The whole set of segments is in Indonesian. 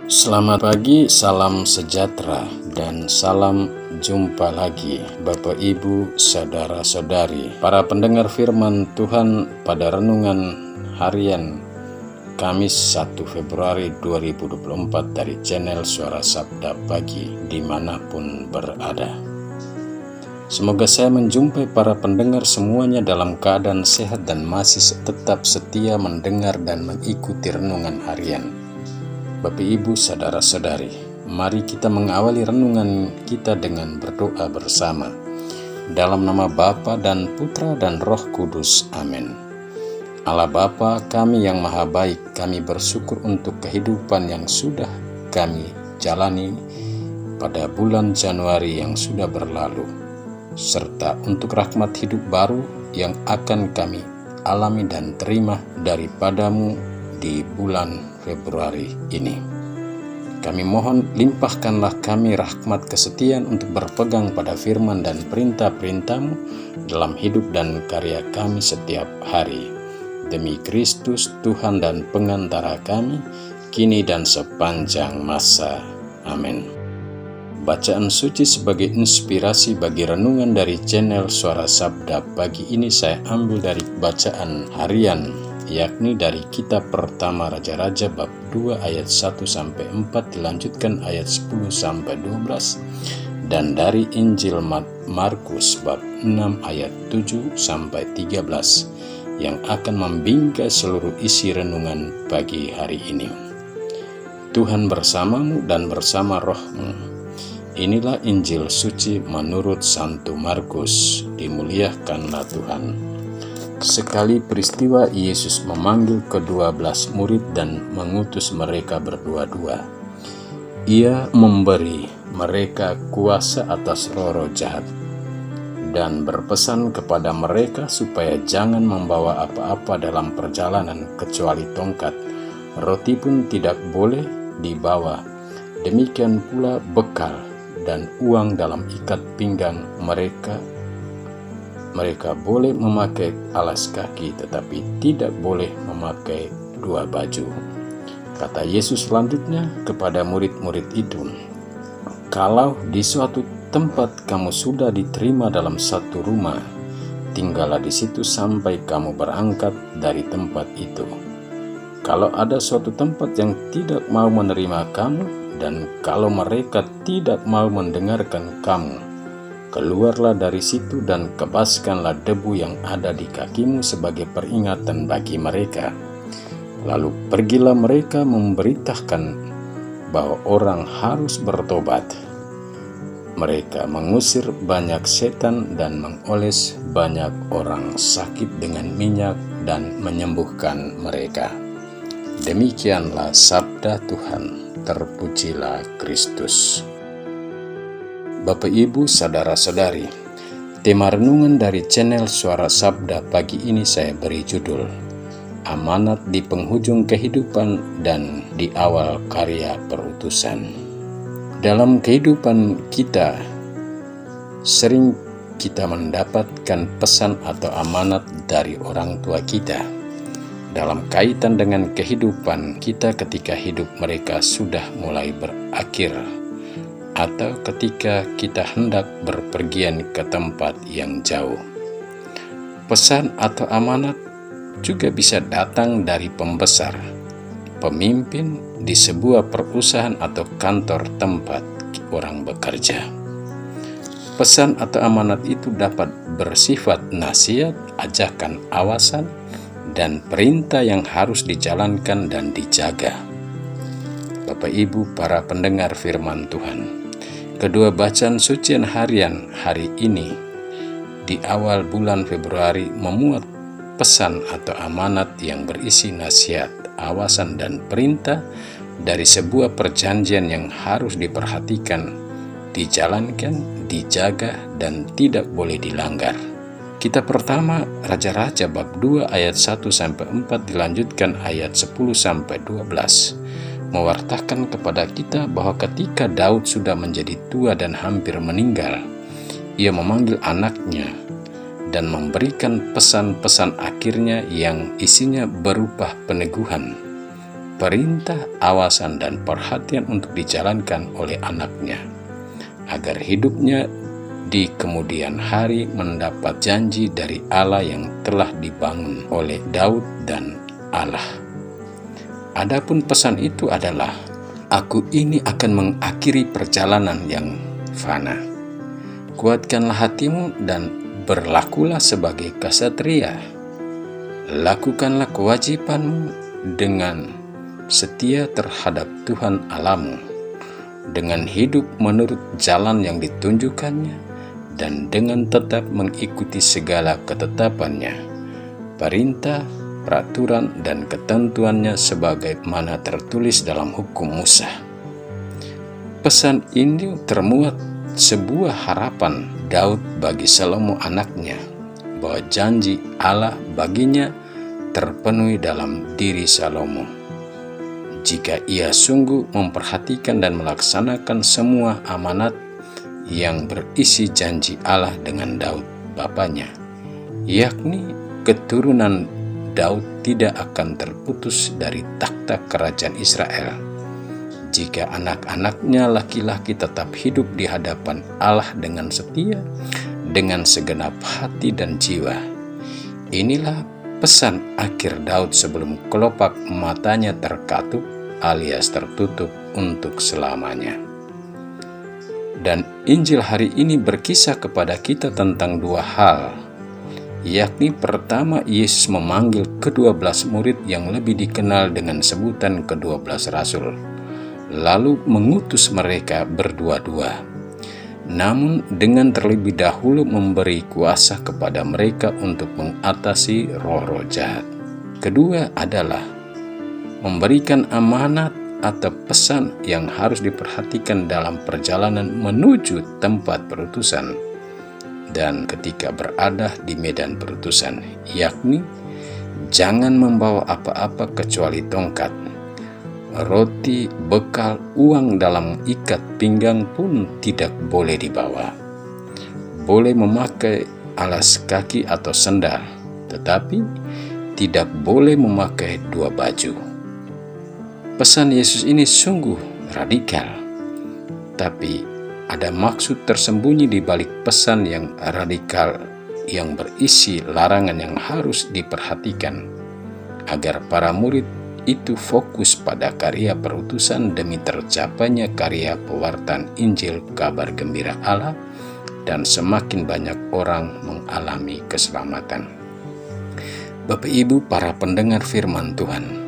Selamat pagi, salam sejahtera, dan salam jumpa lagi Bapak Ibu, Saudara-saudari, para pendengar firman Tuhan pada renungan harian Kamis 1 Februari 2024 dari channel Suara Sabda Pagi dimanapun berada. Semoga saya menjumpai para pendengar semuanya dalam keadaan sehat dan masih tetap setia mendengar dan mengikuti renungan harian. Bapak Ibu, Saudara-saudari, mari kita mengawali renungan kita dengan berdoa bersama. Dalam nama Bapa dan Putra dan Roh Kudus, amin. Allah Bapa kami yang maha baik, kami bersyukur untuk kehidupan yang sudah kami jalani pada bulan Januari yang sudah berlalu, serta untuk rahmat hidup baru yang akan kami alami dan terima daripadamu di bulan Februari ini. Kami mohon limpahkanlah kami rahmat kesetiaan untuk berpegang pada firman dan perintah-perintah-Mu dalam hidup dan karya kami setiap hari. Demi Kristus Tuhan dan pengantara kami, kini dan sepanjang masa. Amin. Bacaan suci sebagai inspirasi bagi renungan dari channel Suara Sabda Pagi ini saya ambil dari bacaan harian, yakni dari kitab pertama Raja-Raja bab 2 ayat 1-4 dilanjutkan ayat 10-12, dan dari Injil Markus bab 6 ayat 7-13 yang akan membingkai seluruh isi renungan pagi hari ini. Tuhan bersamamu dan bersama rohmu. Inilah Injil suci menurut Santo Markus. Dimuliakanlah Tuhan. Sekali peristiwa Yesus memanggil ke-12 murid dan mengutus mereka berdua-dua. Ia memberi mereka kuasa atas roh-roh jahat dan berpesan kepada mereka supaya jangan membawa apa-apa dalam perjalanan kecuali tongkat. Roti pun tidak boleh dibawa. Demikian pula bekal dan uang dalam ikat pinggang mereka. Mereka boleh memakai alas kaki, tetapi tidak boleh memakai dua baju. Kata Yesus selanjutnya kepada murid-murid itu, "Kalau di suatu tempat kamu sudah diterima dalam satu rumah, tinggallah di situ sampai kamu berangkat dari tempat itu. Kalau ada suatu tempat yang tidak mau menerima kamu, dan kalau mereka tidak mau mendengarkan kamu, keluarlah dari situ dan kebaskanlah debu yang ada di kakimu sebagai peringatan bagi mereka." Lalu pergilah mereka memberitakan bahwa orang harus bertobat. Mereka mengusir banyak setan dan mengoles banyak orang sakit dengan minyak dan menyembuhkan mereka. Demikianlah sabda Tuhan. Terpujilah Kristus. Bapak Ibu, Saudara-saudari, tema renungan dari channel Suara Sabda pagi ini saya beri judul Amanat di Penghujung Kehidupan dan di Awal Karya Perutusan. Dalam kehidupan kita, sering kita mendapatkan pesan atau amanat dari orang tua kita dalam kaitan dengan kehidupan kita ketika hidup mereka sudah mulai berakhir, atau ketika kita hendak berpergian ke tempat yang jauh. Pesan atau amanat juga bisa datang dari pembesar, pemimpin di sebuah perusahaan atau kantor tempat orang bekerja. Pesan atau amanat itu dapat bersifat nasihat, ajakan awasan, dan perintah yang harus dijalankan dan dijaga. Bapak Ibu, para pendengar firman Tuhan, kedua bacaan sucian harian hari ini di awal bulan Februari memuat pesan atau amanat yang berisi nasihat, awasan, dan perintah dari sebuah perjanjian yang harus diperhatikan, dijalankan, dijaga, dan tidak boleh dilanggar. Kitab pertama Raja-Raja bab 2 ayat 1-4 dilanjutkan ayat 10-12 mewartakan kepada kita bahwa ketika Daud sudah menjadi tua dan hampir meninggal, ia memanggil anaknya dan memberikan pesan-pesan akhirnya yang isinya berupa peneguhan, perintah, awasan, dan perhatian untuk dijalankan oleh anaknya, agar hidupnya di kemudian hari mendapat janji dari Allah yang telah dibangun oleh Daud dan Allah. Adapun pesan itu adalah, aku ini akan mengakhiri perjalanan yang fana. Kuatkanlah hatimu dan berlakulah sebagai ksatria. Lakukanlah kewajibanmu dengan setia terhadap Tuhan Allahmu, dengan hidup menurut jalan yang ditunjukkannya, dan dengan tetap mengikuti segala ketetapannya, perintah, peraturan, dan ketentuannya sebagaimana tertulis dalam hukum Musa. Pesan ini termuat sebuah harapan Daud bagi Salomo anaknya, bahwa janji Allah baginya terpenuhi dalam diri Salomo jika ia sungguh memperhatikan dan melaksanakan semua amanat yang berisi janji Allah dengan Daud bapanya, yakni keturunan Daud tidak akan terputus dari takhta kerajaan Israel jika anak-anaknya laki-laki tetap hidup di hadapan Allah dengan setia, dengan segenap hati dan jiwa. Inilah pesan akhir Daud sebelum kelopak matanya terkatup alias tertutup untuk selamanya. Dan Injil hari ini berkisah kepada kita tentang dua hal, yakni pertama, Yesus memanggil ke-12 murid yang lebih dikenal dengan sebutan ke-12 Rasul, lalu mengutus mereka berdua-dua, namun dengan terlebih dahulu memberi kuasa kepada mereka untuk mengatasi roh-roh jahat. Kedua adalah memberikan amanat atau pesan yang harus diperhatikan dalam perjalanan menuju tempat perutusan dan ketika berada di medan perutusan, yakni jangan membawa apa-apa kecuali tongkat, roti, bekal, uang dalam ikat pinggang pun tidak boleh dibawa. Boleh memakai alas kaki atau sandal, tetapi tidak boleh memakai dua baju. Pesan Yesus ini sungguh radikal, tapi ada maksud tersembunyi di balik pesan yang radikal yang berisi larangan yang harus diperhatikan, agar para murid itu fokus pada karya perutusan demi tercapainya karya pewartaan Injil kabar gembira Allah dan semakin banyak orang mengalami keselamatan. Bapak Ibu para pendengar firman Tuhan,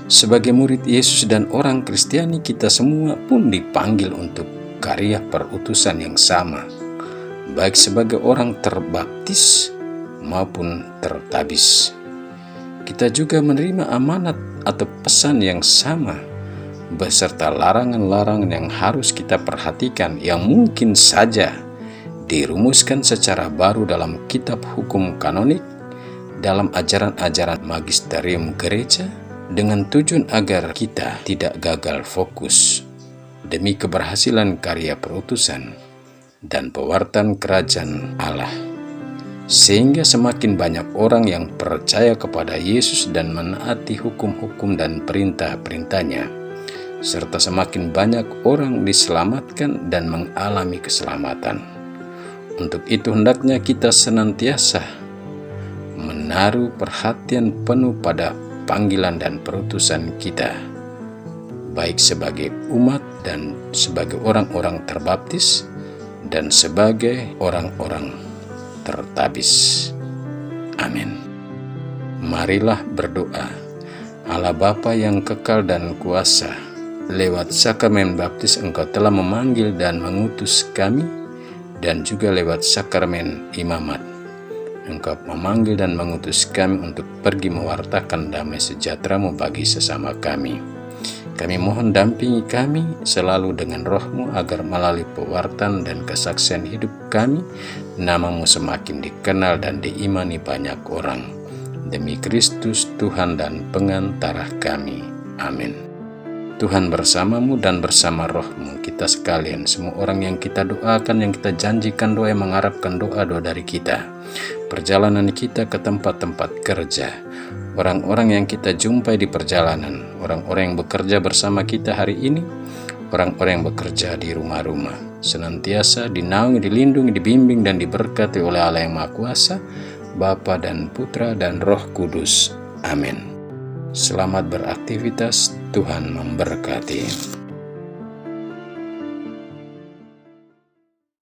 sebagai murid Yesus dan orang Kristiani, kita semua pun dipanggil untuk karya perutusan yang sama, baik sebagai orang terbaptis maupun tertabis. Kita juga menerima amanat atau pesan yang sama, beserta larangan-larangan yang harus kita perhatikan yang mungkin saja dirumuskan secara baru dalam kitab hukum kanonik, dalam ajaran-ajaran magisterium gereja, dengan tujuan agar kita tidak gagal fokus demi keberhasilan karya perutusan dan pewartaan kerajaan Allah, sehingga semakin banyak orang yang percaya kepada Yesus dan menaati hukum-hukum dan perintah-perintahnya, serta semakin banyak orang diselamatkan dan mengalami keselamatan. Untuk itu hendaknya kita senantiasa menaruh perhatian penuh pada panggilan dan perutusan kita, baik sebagai umat dan sebagai orang-orang terbaptis dan sebagai orang-orang tertabis. Amin. Marilah berdoa. Allah Bapa yang kekal dan kuasa, lewat sakramen baptis Engkau telah memanggil dan mengutus kami, dan juga lewat sakramen imamat Engkau memanggil dan mengutus kami untuk pergi mewartakan damai sejahtera-Mu bagi sesama kami. Kami mohon dampingi kami selalu dengan Roh-Mu agar melalui pewartaan dan kesaksian hidup kami, nama-Mu semakin dikenal dan diimani banyak orang. Demi Kristus Tuhan dan pengantara kami. Amin. Tuhan bersamamu dan bersama Roh-Mu, kita sekalian, semua orang yang kita doakan, yang kita janjikan doa, yang mengharapkan doa-doa dari kita, perjalanan kita ke tempat-tempat kerja, orang-orang yang kita jumpai di perjalanan, orang-orang yang bekerja bersama kita hari ini, orang-orang yang bekerja di rumah-rumah, senantiasa dinaungi, dilindungi, dibimbing, dan diberkati oleh Allah yang Maha Kuasa, Bapa dan Putra dan Roh Kudus. Amin. Selamat beraktivitas, Tuhan memberkati.